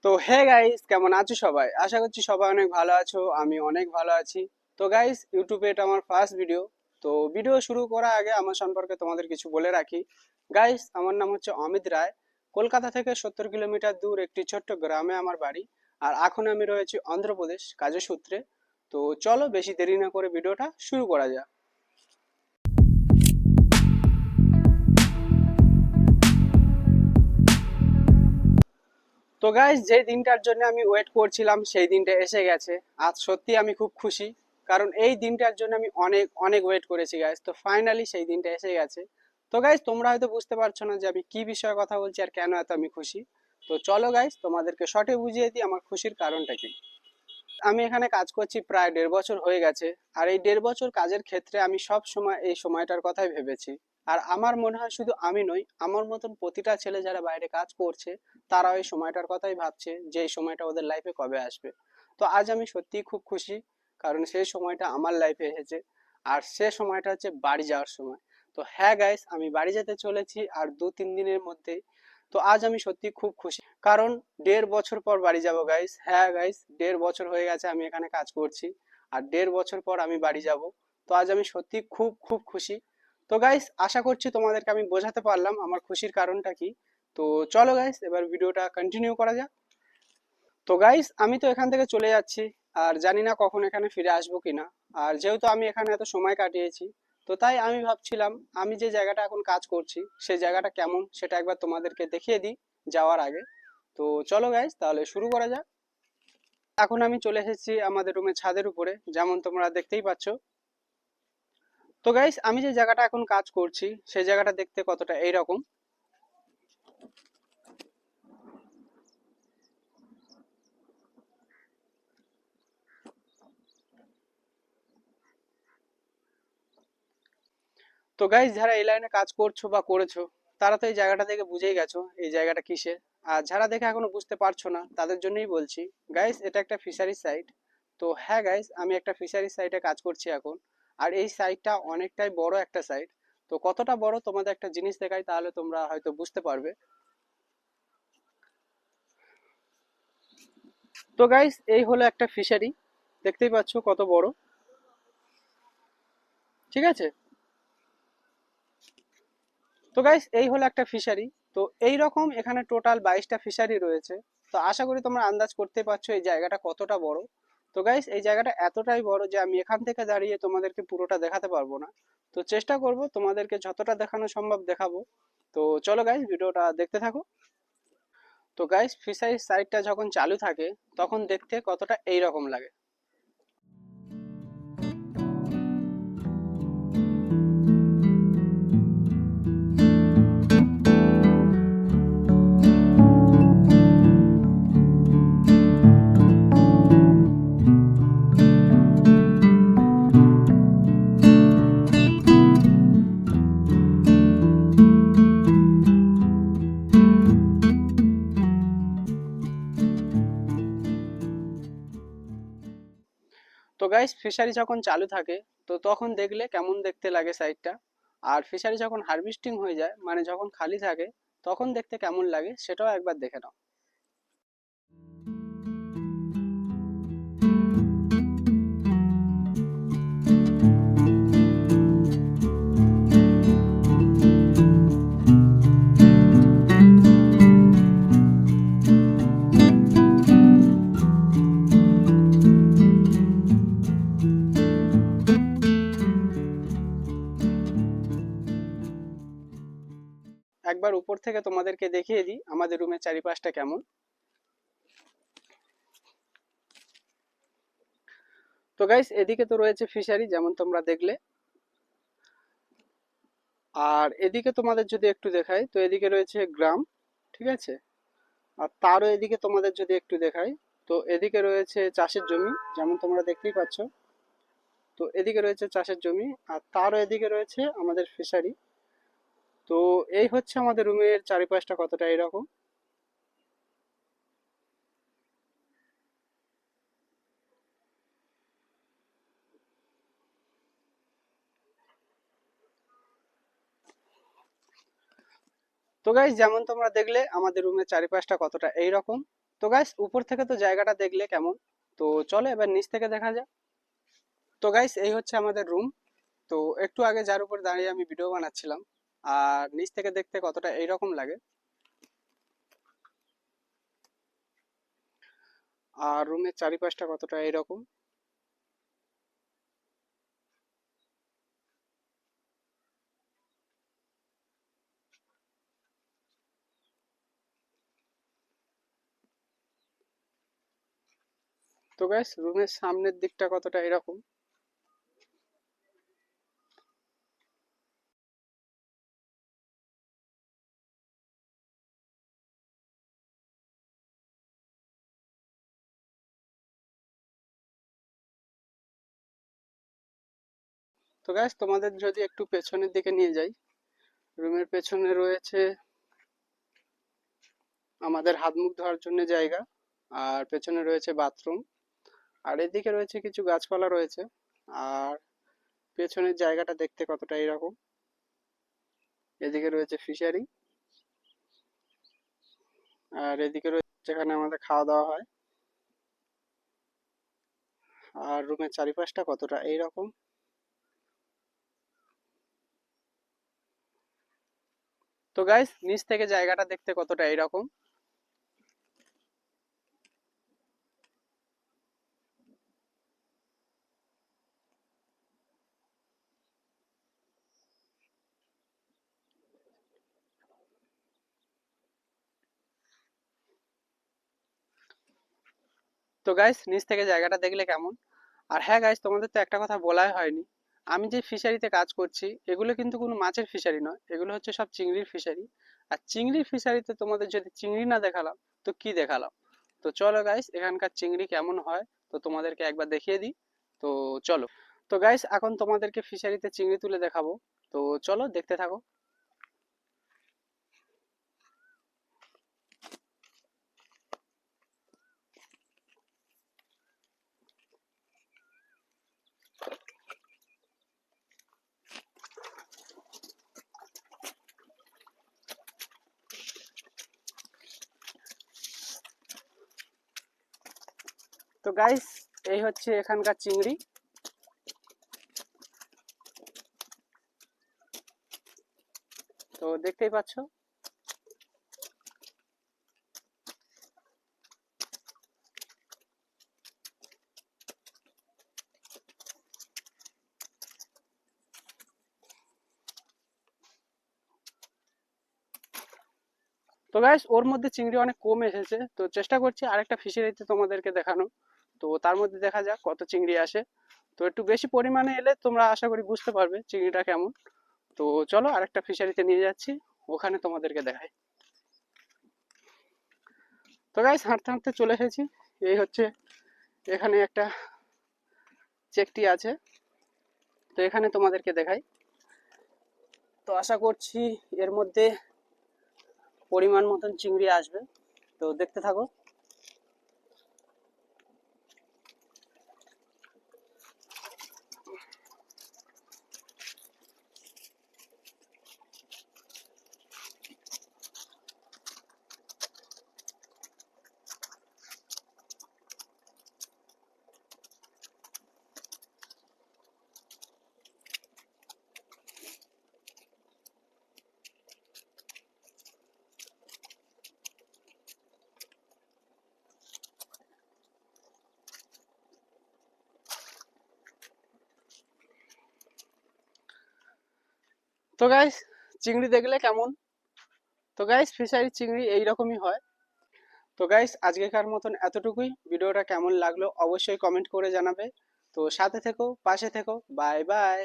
তো hey guys, কেমন আছো সবাই? আশা করছি সবাই অনেক ভালো আছো। আমি অনেক ভালো আছি। তো গাইস, ইউটিউবে এটা আমার ফার্স্ট ভিডিও। তো ভিডিও শুরু করার আগে আমার সম্পর্কে তোমাদের কিছু বলে রাখি। গাইস, আমার নাম হচ্ছে অমিত রায়। কলকাতা থেকে 70 কিলোমিটার দূর একটি ছোট্ট গ্রামে আমার বাড়ি। আর এখন আমি রয়েছি অন্ধ্রপ্রদেশ কাজের সূত্রে। তো চলো বেশি দেরি না করে ভিডিওটা শুরু করা যাক। তো গাইস, যে দিনটার জন্য আমি ওয়েট করছিলাম সেই দিনটা এসে গেছে। আজ সত্যি আমি খুব খুশি, কারণ এই দিনটার জন্য আমি অনেক অনেক ওয়েট করেছি গাইস। তো ফাইনালি সেই দিনটা এসে গেছে। তো গাইস, তোমরা হয়তো বুঝতে পারছো না যে আমি কি বিষয়ে কথা বলছি আর কেন এত আমি খুশি। তো চলো গাইস, তোমাদেরকে শর্টে বুঝিয়ে দিই আমার খুশির কারণটা কি। আমি এখানে কাজ করছি প্রায় 1.5 বছর হয়ে গেছে। আর এই 1.5 বছর কাজের ক্ষেত্রে আমি সব সময় এই সময়টার কথাই ভেবেছি। আর আমার মনে হয় শুধু আমি নই, আমার মতন প্রতিটা ছেলে যারা বাইরে কাজ করছে তারাও এই সময়টার কথাই ভাবছে যে এই সময়টা ওদের লাইফে কবে আসবে। তো আজ আমি সত্যিই খুব খুশি, কারণ সেই সময়টা আমার লাইফে এসেছে। আর সে সময়টা হচ্ছে বাড়ি যাওয়ার সময়। তো হ্যাঁ গাইস, আমি বাড়ি যেতে চলেছি আর 2-3 দিনের মধ্যেই। তো আজ আমি সত্যি খুব খুশি, কারণ 1.5 বছর পর বাড়ি যাব গাইস। হ্যাঁ গাইস, 1.5 বছর হয়ে গেছে আমি এখানে কাজ করছি, আর 1.5 বছর পর আমি বাড়ি যাব। তো আজ আমি সত্যি খুব খুব খুশি। তো গাইস, আশা করছি তোমাদেরকে আমি বোঝাতে পারলাম আমার খুশির কারণটা কি। তো চলো গাইস, এবার ভিডিওটা কন্টিনিউ করা যাক। তো গাইস, আমি তো এখান থেকে চলে যাচ্ছি, আর জানি না কখন এখানে ফিরে আসবো কিনা। আর যেহেতু আমি এখানে এত সময় কাটিয়েছি, তো তাই আমি ভাবছিলাম আমি যে জায়গাটা এখন কাজ করছি সেই জায়গাটা কেমন সেটা একবার তোমাদেরকে দেখিয়ে দিই যাওয়ার আগে। তো চলো গাইস, তাহলে শুরু করা যাক। এখন আমি চলে এসেছি আমাদের রুমের ছাদের উপরে, যেমন তোমরা দেখতেই পাচ্ছ। তো গাইস, আমি যে জায়গাটা এখন কাজ করছি সেই জায়গাটা দেখতে কতটা এইরকম। তো গাইস, যারা এই লাইনে কাজ করছো বা করেছো তারা তো এই জায়গাটা দেখে বুঝেই গেছো এই জায়গাটা কিসের। আর যারা দেখে এখনো বুঝতে পারছো না তাদের জন্যই বলছি। গাইস, এটা একটা ফিশারি সাইট। তো হ্যাঁ গাইস, আমি একটা ফিশারি সাইটে কাজ করছি এখন। আর এই সাইটটা অনেকটাই বড় একটা সাইট। তো কতটা বড় তোমাদের একটা জিনিস দেখাই, তাহলে তোমরা হয়তো বুঝতে পারবে। তো গাইস, এই হলো একটা ফিশারি। দেখতেই পাচ্ছ কত বড়। ঠিক আছে। তো গাইস, এই হলো একটা ফিশারি। তো এই রকম এখানে টোটাল 22টা ফিশারি রয়েছে। তো আশা করি তোমরা আন্দাজ করতে পারছো এই জায়গাটা কতটা বড়। তো গাইস, এই জায়গাটা এতটাই বড় যে আমি এখান থেকে দাঁড়িয়ে তোমাদেরকে পুরোটা দেখাতে পারবো না। তো চেষ্টা করব তোমাদেরকে যতটা দেখানো সম্ভব দেখাবো। তো চলো গাইস, ভিডিওটা দেখতে থাকো। তো গাইস, ফিশারি সাইটটা যখন চালু থাকে তখন দেখতে কতটা এইরকম লাগে। তো গাইস, ফিশারি যখন চালু থাকে তো তখন দেখলে কেমন দেখতে লাগে সাইডটা। আর ফিশারি যখন হারভেস্টিং হয়ে যায়, মানে যখন খালি থাকে, তখন দেখতে কেমন লাগে সেটাও একবার দেখে নাও। একবার উপর থেকে তোমাদেরকে দেখিয়ে দিই আমাদের রুমের চারিপাশটা কেমন। তো গাইস, এদিকে তো রয়েছে ফিশারি যেমন তোমরা দেখলে। আর এদিকে তোমাদের যদি একটু দেখাই তো এদিকে রয়েছে গ্রাম। ঠিক আছে। আর তারও এদিকে তোমাদের যদি একটু দেখাই, তো এদিকে রয়েছে চাষের জমি, যেমন তোমরা দেখতেই পাচ্ছ। তো এদিকে রয়েছে চাষের জমি, আর তারও এদিকে রয়েছে আমাদের ফিশারি। তো এই হচ্ছে আমাদের রুমের চারিপাশটা কতটা এরকম। তো গাইস, যেমন তোমরা দেখলে আমাদের রুমের চারিপাশটা কতটা এইরকম। তো গাইস উপর থেকে তো জায়গাটা দেখলে কেমন, তো চলো এবার নিচ থেকে দেখা যাক। তো গাইস এই হচ্ছে আমাদের রুম। তো একটু আগে যার উপর দাঁড়িয়ে আমি ভিডিও বানাচ্ছিলাম, আর নিচ থেকে দেখতে কতটা এইরকম লাগে। আর রুমের চারিপাশটা কতটা এইরকম। তো গাইস রুমের সামনের দিকটা কতটা এরকম। তো গাইস তোমাদের যদি একটু পেছনের দিকে নিয়ে যাই, রুমের পেছনে রয়েছে আমাদের হাত মুখ ধোয়ার জন্য জায়গা, আর পেছনে রয়েছে বাথরুম, আর এদিকে রয়েছে কিছু গাছপালা রয়েছে। আর পেছনের জায়গাটা দেখতে কতটা এরকম। এদিকে রয়েছে ফিশারি, আর এদিকে রয়েছে যেখানে আমাদের খাওয়া দাওয়া হয়। আর রুমের চারিপাশটা কতটা এইরকম। তো গাইস নিচ থেকে জায়গাটা দেখতে কতটা এইরকম। তো গাইস নিচ থেকে জায়গাটা দেখলে কেমন। আর হ্যাঁ গাইস তোমাদের তো একটা কথা বলাই হয়নি, আমি যে ফিশারিতে কাজ করছি এগুলো কিন্তু কোনো মাছের ফিশারি নয়, এগুলো হচ্ছে সব চিংড়ির ফিশারি। আর চিংড়ির ফিশারিতে তোমাদের যদি চিংড়ি না দেখালাম তো কি দেখালাম। তো চলো গাইস এখানকার চিংড়ি কেমন হয় তো তোমাদেরকে একবার দেখিয়ে দিই। তো চলো। তো গাইস এখন তোমাদেরকে ফিশারিতে চিংড়ি তুলে দেখাবো। তো চলো দেখতে থাকো। তো গাইস এই হচ্ছে এখানকার চিংড়ি। তো দেখতেই পাচ্ছ। তো গাইস ওর মধ্যে চিংড়ি অনেক কম এসেছে, তো চেষ্টা করছি আরেকটা ফিশারিতে তোমাদেরকে দেখানো। তো তার মধ্যে দেখা যাক কত চিংড়ি আসে। তো একটু বেশি পরিমাণে এলে তোমরা আশা করি বুঝতে পারবে চিংড়িটা কেমন। তো চলো আরেকটা ফিশারিতে নিয়ে যাচ্ছি, ওখানে তোমাদেরকে দেখাই। তো গাইস হাঁটতে হাঁটতে চলে এসেছি। এই হচ্ছে এখানে একটা চেকটি আছে, তো এখানে তোমাদেরকে দেখাই। তো আশা করছি এর মধ্যে পরিমাণ মতন চিংড়ি আসবে, তো দেখতে থাকো। তো গাইস চিংড়ি দেখলে কেমন। তো গাইস ফিশারি চিংড়ি এইরকমই হয়। তো গাইস আজকেকার মতন এতটুকুই। ভিডিওটা কেমন লাগলো অবশ্যই কমেন্ট করে জানাবে। তো সাথে থেকো, পাশে থেকো, বাই বাই।